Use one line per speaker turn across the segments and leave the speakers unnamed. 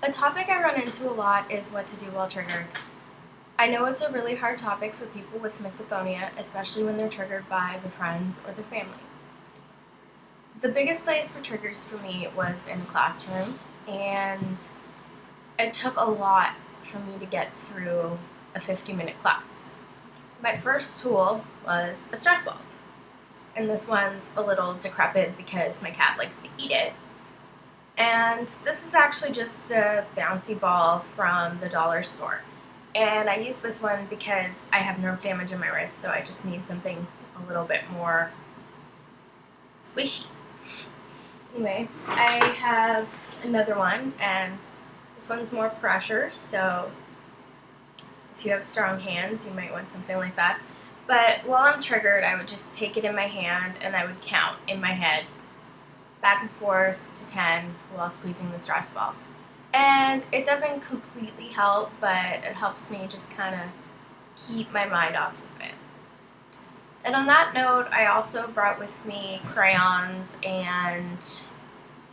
A topic I run into a lot is what to do while triggered. I know it's a really hard topic for people with misophonia, especially when they're triggered by their friends or their family. The biggest place for triggers for me was in the classroom, and it took a lot for me to get through a 50-minute class. My first tool was a stress ball, and this one's a little decrepit because my cat likes to eat it. And this is actually just a bouncy ball from the dollar store. And I use this one because I have nerve damage in my wrist, so I just need something a little bit more squishy. Anyway, I have another one, and this one's more pressure, so if you have strong hands, you might want something like that. But while I'm triggered, I would just take it in my hand and I would count in my head back and forth to 10 while squeezing the stress ball. And it doesn't completely help, but it helps me just kind of keep my mind off of it. And on that note, I also brought with me crayons and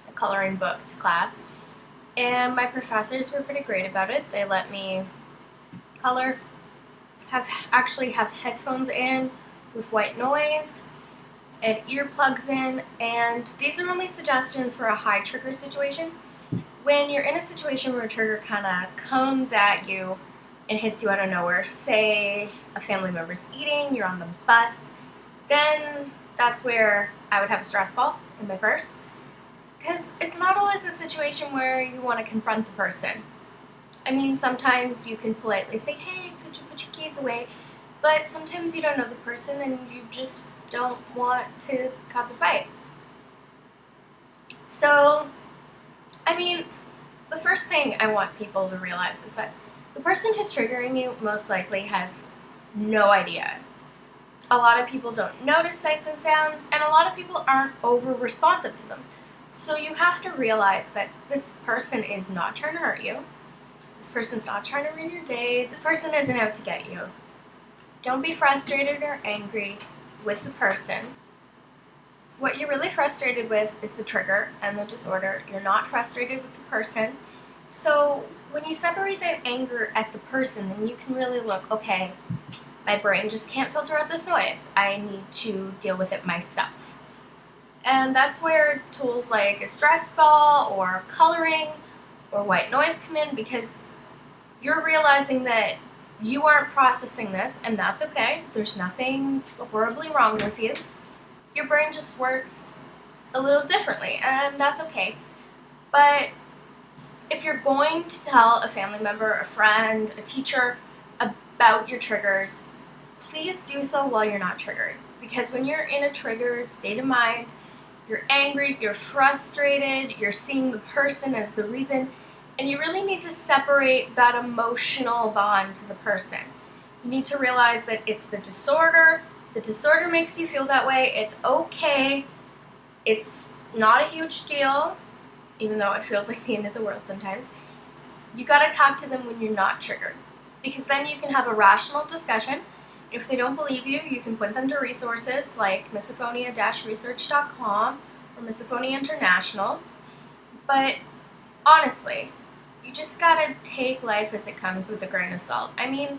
a coloring book to class. And my professors were pretty great about it. They let me color, have headphones in with white noise, and earplugs in, and these are only suggestions for a high trigger situation. When you're in a situation where a trigger kind of comes at you and hits you out of nowhere, say a family member's eating, you're on the bus, then that's where I would have a stress ball in my purse, because it's not always a situation where you want to confront the person. I mean, sometimes you can politely say, hey, could you put your keys away? But sometimes you don't know the person and you just don't want to cause a fight. So, I mean, the first thing I want people to realize is that the person who's triggering you most likely has no idea. A lot of people don't notice sights and sounds, and a lot of people aren't over responsive to them. So you have to realize that this person is not trying to hurt you. This person's not trying to ruin your day. This person isn't out to get you. Don't be frustrated or angry with the person. What you're really frustrated with is the trigger and the disorder. You're not frustrated with the person. So when you separate that anger at the person, then you can really look, okay, my brain just can't filter out this noise. I need to deal with it myself. And that's where tools like a stress ball or coloring or white noise come in, because you're realizing that you aren't processing this, and that's okay. There's nothing horribly wrong with you. Your brain just works a little differently, and that's okay. But if you're going to tell a family member, a friend, a teacher about your triggers, please do so while you're not triggered. Because when you're in a triggered state of mind, you're angry, you're frustrated, you're seeing the person as the reason, and you really need to separate that emotional bond to the person. You need to realize that it's the disorder. The disorder makes you feel that way. It's okay. It's not a huge deal, even though it feels like the end of the world sometimes. You gotta talk to them when you're not triggered, because then you can have a rational discussion. If they don't believe you, you can point them to resources like misophonia-research.com or Misophonia International. But honestly, you just gotta take life as it comes with a grain of salt. I mean,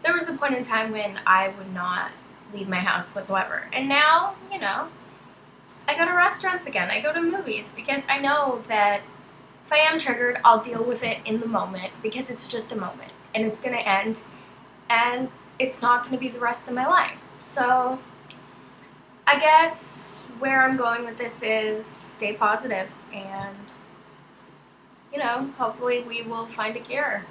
there was a point in time when I would not leave my house whatsoever. And now, I go to restaurants again. I go to movies because I know that if I am triggered, I'll deal with it in the moment, because it's just a moment and it's gonna end, and it's not gonna be the rest of my life. So I guess where I'm going with this is stay positive, and hopefully we will find a cure.